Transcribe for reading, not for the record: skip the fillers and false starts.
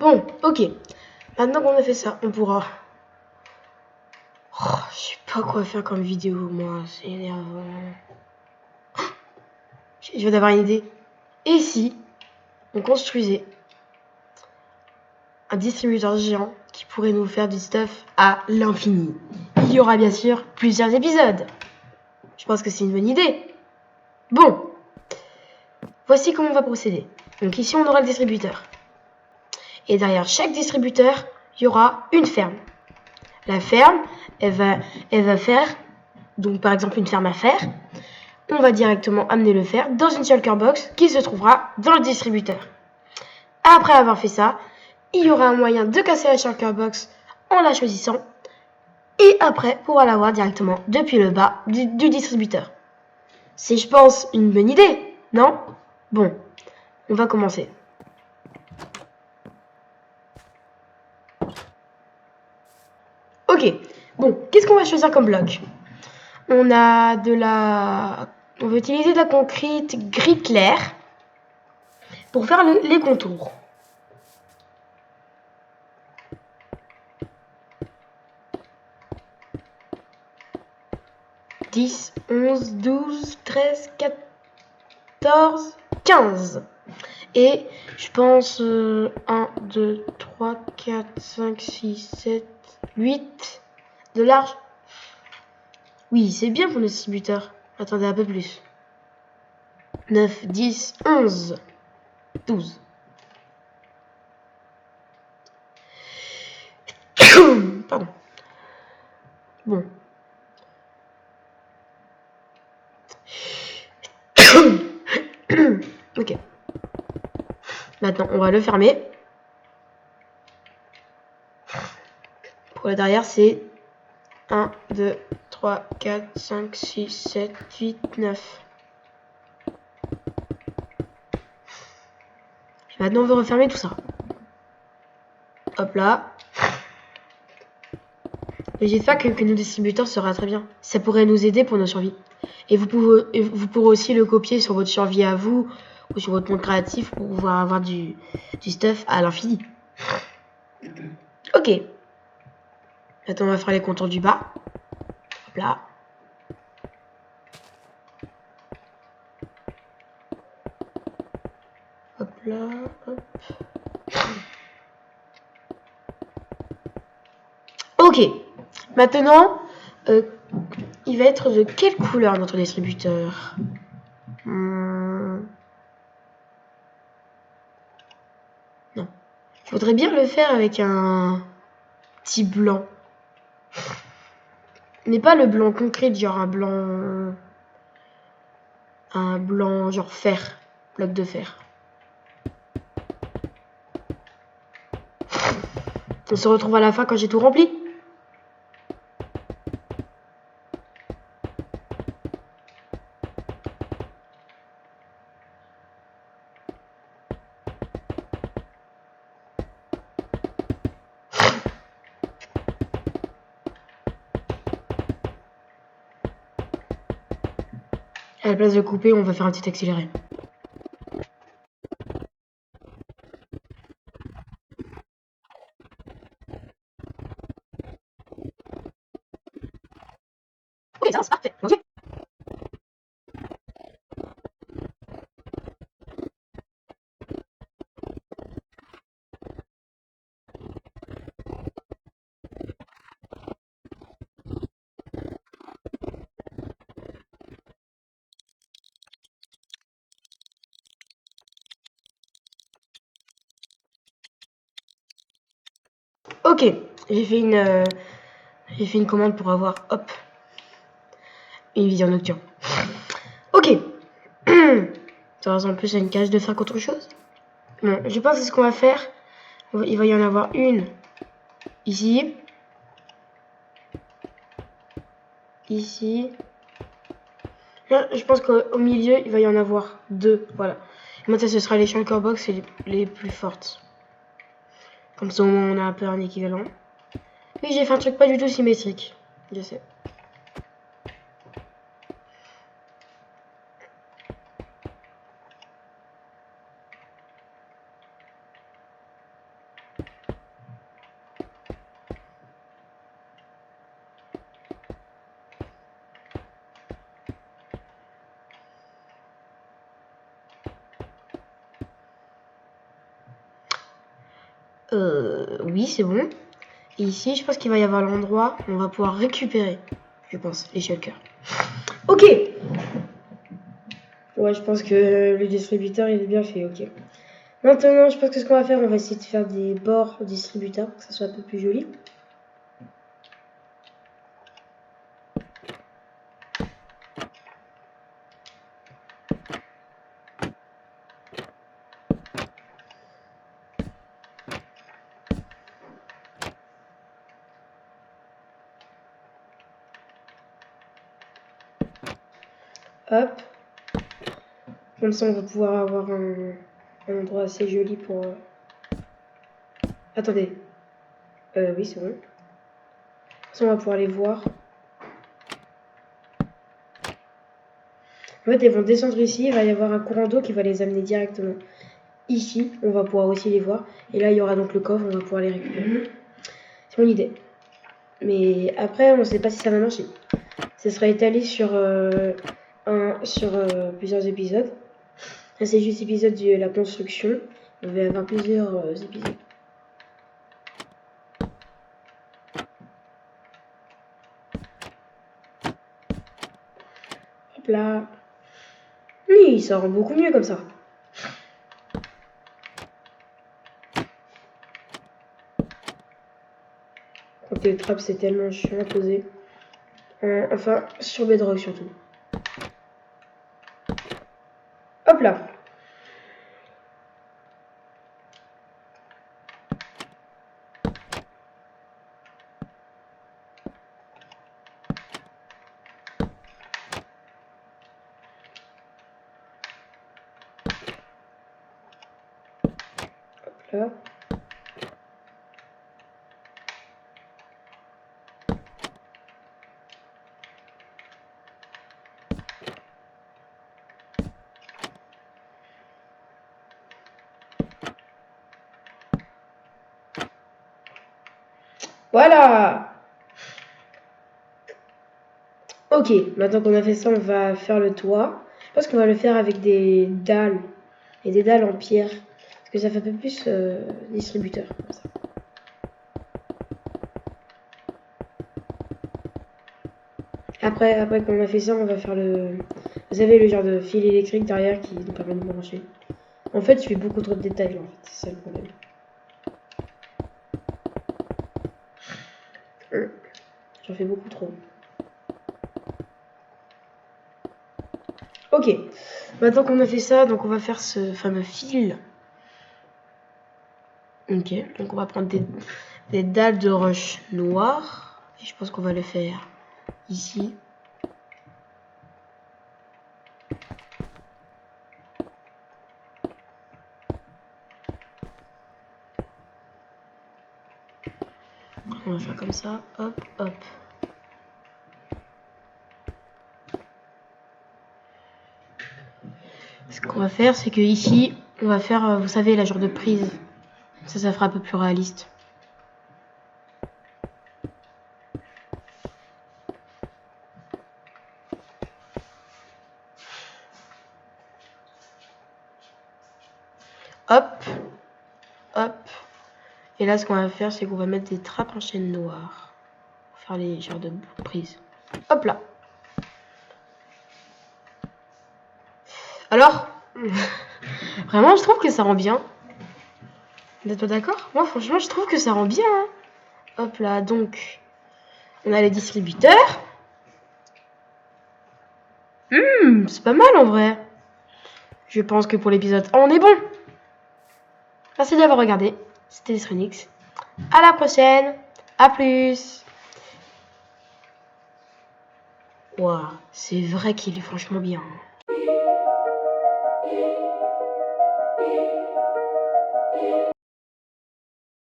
Bon, ok. Maintenant qu'on a fait ça, on pourra... Oh, je sais pas quoi faire comme vidéo, moi. C'est énervant. Je viens d'avoir une idée. Et si on construisait un distributeur géant qui pourrait nous faire du stuff à l'infini? Il y aura bien sûr plusieurs épisodes. Je pense que c'est une bonne idée. Bon. Voici comment on va procéder. Donc ici, on aura le distributeur. Et derrière chaque distributeur, il y aura une ferme. La ferme, elle va faire, donc par exemple une ferme à fer. On va directement amener le fer dans une shulker box qui se trouvera dans le distributeur. Après avoir fait ça, il y aura un moyen de casser la shulker box en la choisissant. Et après, pouvoir l'avoir directement depuis le bas du distributeur. C'est, je pense, une bonne idée, non? Bon, on va commencer. Ok, bon, qu'est-ce qu'on va choisir comme bloc? On a de la... On va utiliser de la concrète gris clair pour faire les contours. « 10, 11, 12, 13, 14, 15. Et je pense 1, 2, 3, 4, 5, 6, 7, 8 de large. Oui, c'est bien pour le distributeur. Attendez un peu plus. 9, 10, 11, 12. Pardon. Bon. Ok. Maintenant, on va le fermer. Pour la derrière, c'est 1, 2, 3, 4, 5, 6, 7, 8, 9. Maintenant, on veut refermer tout ça. Hop là. Et j'espère que nos distributeurs sera très bien. Ça pourrait nous aider pour nos survies. Et vous pourrez aussi le copier sur votre survie à vous ou sur votre monde créatif pour pouvoir avoir du stuff à l'infini. Ok. Maintenant, on va faire les contours du bas. Hop là. Hop là. Hop. Ok. Maintenant, il va être de quelle couleur notre distributeur? Non. Je voudrais bien le faire avec un petit blanc. Mais pas le blanc concret, genre un blanc... Un blanc genre fer. Bloc de fer. On se retrouve à la fin quand j'ai tout rempli. À la place de couper, on va faire un petit accéléré. Oui, ça c'est parfait. Ok. Ok, j'ai fait une commande pour avoir, hop, une vision nocturne. Ok. Ça ressemble plus à une cage de fer qu'autre chose. Bon, je pense que ce qu'on va faire, il va y en avoir une ici. Ici. Là, je pense qu'au milieu, il va y en avoir deux. Voilà. Et moi, ça, ce sera les shulker box les plus fortes. Comme ça, au moins, on a un peu un équivalent. Oui, j'ai fait un truc pas du tout symétrique. Je sais. Oui, c'est bon. Et ici, je pense qu'il va y avoir l'endroit où on va pouvoir récupérer, je pense, les shulkers. Ok. Ouais, je pense que le distributeur, il est bien fait, ok. Maintenant, je pense que ce qu'on va faire, on va essayer de faire des bords au distributeur pour que ça soit un peu plus joli. Hop. Comme ça, on va pouvoir avoir un endroit assez joli pour... Attendez. Oui, c'est bon. Comme ça, on va pouvoir les voir. En fait, elles vont descendre ici. Il va y avoir un courant d'eau qui va les amener directement ici. On va pouvoir aussi les voir. Et là, il y aura donc le coffre. On va pouvoir les récupérer. C'est mon idée. Mais après, on ne sait pas si ça va marcher. Ça sera étalé sur, plusieurs épisodes. Là, c'est juste l'épisode de la construction. On va avoir plusieurs épisodes. Hop là. Oui, ça rend beaucoup mieux comme ça. Quand les trappes, c'est tellement chiant à poser. Enfin, sur Bedrock surtout. Hop là. Hop là. Voilà. Ok, maintenant qu'on a fait ça, on va faire le toit. Je pense qu'on va le faire avec des dalles. Et des dalles en pierre. Parce que ça fait un peu plus distributeur. Comme ça. Après qu'on a fait ça, on va faire le... Vous savez, le genre de fil électrique derrière qui nous permet de brancher. En fait, je fais beaucoup trop de détails, en fait. C'est ça le problème. J'en fais beaucoup trop. Ok. Maintenant qu'on a fait ça, donc on va faire ce fameux fil. Ok. Donc on va prendre des dalles de roche noire. Et je pense qu'on va le faire ici. On va faire comme ça. Hop, hop. Ce qu'on va faire, c'est que ici, on va faire, vous savez, la genre de prise. Ça fera un peu plus réaliste. Hop, hop. Et là, ce qu'on va faire, c'est qu'on va mettre des trappes en chaîne noire. Pour faire les genres de prises. Hop là. Alors, vraiment, je trouve que ça rend bien. Vous n'êtes pas d'accord? Moi, franchement, je trouve que ça rend bien. Hein. Hop là, donc, on a les distributeurs. C'est pas mal en vrai. Je pense que pour l'épisode 1, on est bon. Merci d'avoir regardé. C'était Stronix. À la prochaine. À plus. Waouh, c'est vrai qu'il est franchement bien.